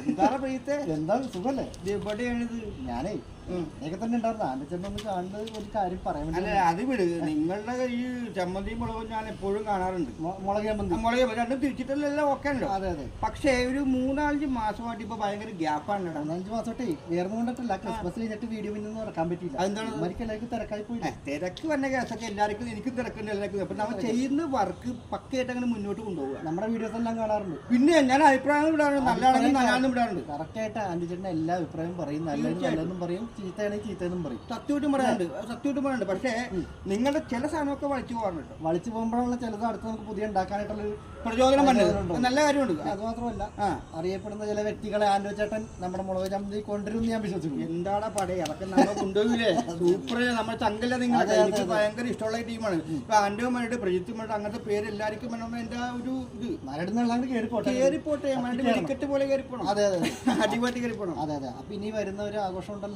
എന്താണ് പ്രീത്തെ? എന്താണ് സുഖല്ലേ? എവിടെയാണിത്? ഞാനേ ഒക്കെ തന്നെ ഉണ്ടായിരുന്നു. ആന്റെ ചേട്ടൻ ഒന്ന് കാണുന്നത് ഒരു കാര്യം പറയാൻ അല്ല, അത് വിട്. നിങ്ങളുടെ ഈ ചമ്മന്തിയും മുളകും ഞാൻ എപ്പോഴും കാണാറുണ്ട്. മുളക് ചമ്മന്തി മുളക് രണ്ടും തിരിച്ചിട്ടെല്ലാം ഓക്കെ ഉണ്ടോ? അതെ അതെ. പക്ഷേ ഒരു 3-5 മാസമായിട്ട് ഇപ്പൊ ഭയങ്കര ഗ്യാപ്പാണ്. 4-5 മാസമായിട്ടേ വേർന്നു കൊണ്ടിട്ടില്ല. ക്രിസ്മസ് കഴിഞ്ഞിട്ട് വീഡിയോ പിന്നൊന്നും ഇറക്കാൻ പറ്റിയില്ല. അതെന്താണ്? എല്ലാവർക്കും തിരക്കായി പോയി. തിരക്ക് വന്ന കേസൊക്കെ എല്ലാവർക്കും, എനിക്കും തിരക്കുണ്ട് എല്ലാവർക്കും. അപ്പൊ നമ്മൾ ചെയ്യുന്ന വർക്ക് പക്കയായിട്ട് അങ്ങനെ മുന്നോട്ട് കൊണ്ടുപോകുക. നമ്മുടെ വീഡിയോസ് എല്ലാം കാണാറുണ്ട്. പിന്നെ ഞാൻ അഭിപ്രായങ്ങൾ വിടാറുണ്ട്, നല്ലതാണെങ്കിൽ നല്ലതെന്നും വിടാറുണ്ട്. കറക്റ്റ് ആയിട്ട് ആന്റി ചേട്ടൻ എല്ലാ അഭിപ്രായം പറയും. നല്ലതെന്നും പറയും, ചീത്തയാണെങ്കിൽ ചീത്തയെന്നും പറയും. സത്യമായിട്ടും പറയാനുണ്ട്. പക്ഷേ നിങ്ങളുടെ ചില സാധനമൊക്കെ വലിച്ചു പോകാറുണ്ട്. വലിച്ചു പോകുമ്പോഴുള്ള ചിലത് അടുത്ത് നമുക്ക് പുതിയ ഉണ്ടാക്കാനായിട്ടുള്ള പ്രചോദനം വന്നത് നല്ല കാര്യമുണ്ട്. അത് മാത്രമല്ല, അറിയപ്പെടുന്ന ചില വ്യക്തികളെ ആൻഡോ ചേട്ടൻ നമ്മുടെ മുളക് ചമ്മന്തി കൊണ്ടുവരും ഞാൻ വിശ്വസിക്കുന്നു. എന്താണ് പടേ, അതൊക്കെ നമ്മൾ കൊണ്ടുപോയില്ലേ? സൂപ്പർ, നമ്മുടെ ചങ്കല്ല. നിങ്ങൾക്ക് എനിക്ക് ഭയങ്കര ഇഷ്ടമുള്ള ടീമാണ്. ഇപ്പൊ ആൻഡോമായിട്ട് പ്രജിത്തുമായിട്ട് അങ്ങനത്തെ പേര് എല്ലാവർക്കും വേണമെന്ന് എന്റെ ഒരു ഇത് നാലെടുന്നുള്ളത് കയറിപ്പോട്ടെ. വെടിക്കെട്ട് പോലെ കയറിപ്പോണം. അതെ അതെ, അടിപൊളി കയറിപ്പോണം. അതെ അതെ. അപ്പൊ ഇനി വരുന്ന ഒരു ആഘോഷം ഉണ്ടല്ലോ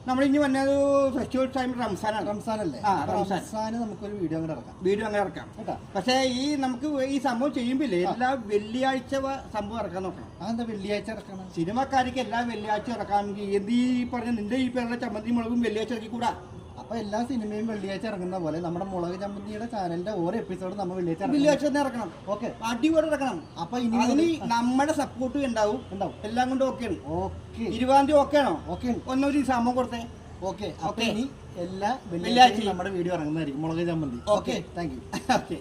നമ്മളിനി വന്നത് ഫെസ്റ്റിവൽ ടൈം റംസാനല്ലേ? റംസാന് നമുക്കൊരു വീഡിയോ അങ്ങനെ ഇറക്കാം കേട്ടോ. പക്ഷേ ഈ നമുക്ക് ഈ സംഭവം ചെയ്യുമ്പില്ലേ, എല്ലാ വെള്ളിയാഴ്ച സംഭവം ഇറക്കാൻ നോക്കണം. അതെന്താ വെള്ളിയാഴ്ച ഇറക്കണം? സിനിമക്കാർക്ക് എല്ലാ വെള്ളിയാഴ്ച ഇറക്കാമെങ്കിൽ എന്ത് ഈ പറഞ്ഞ നിന്റെ ഈ പേരുടെ ചമ്മന്തി മുളകും വെള്ളിയാഴ്ച ഇറക്കിക്കൂടാ? അപ്പൊ എല്ലാ സിനിമയും വെള്ളിയാഴ്ച ഇറങ്ങുന്ന പോലെ നമ്മുടെ മുളക് ചമ്മന്തിയുടെ ചാനലിന്റെ ഓരോ എപ്പിസോഡ് നമ്മൾ വെള്ളിയാഴ്ച തന്നെ ഇറക്കണം. ഓക്കെ, അടിപൊളി ഇറക്കണം. അപ്പൊ ഇനി അതിന് നമ്മുടെ സപ്പോർട്ട് ഉണ്ടാവും. എല്ലാം കൊണ്ട് ഓക്കെയാണ്. ഓക്കെ, 20-ാം തീയതി ഓക്കെ ആണോ? ഓക്കെ. ഒന്നൊരു സംഭവം കൊടുത്തേ. ഓക്കെ, അപ്പൊ ഇനി എല്ലാ വെള്ളിയാഴ്ച നമ്മുടെ വീഡിയോ ഇറങ്ങുന്നതായിരിക്കും മുളക് ചമ്മന്തി. Okay, thank you. ഓക്കെ.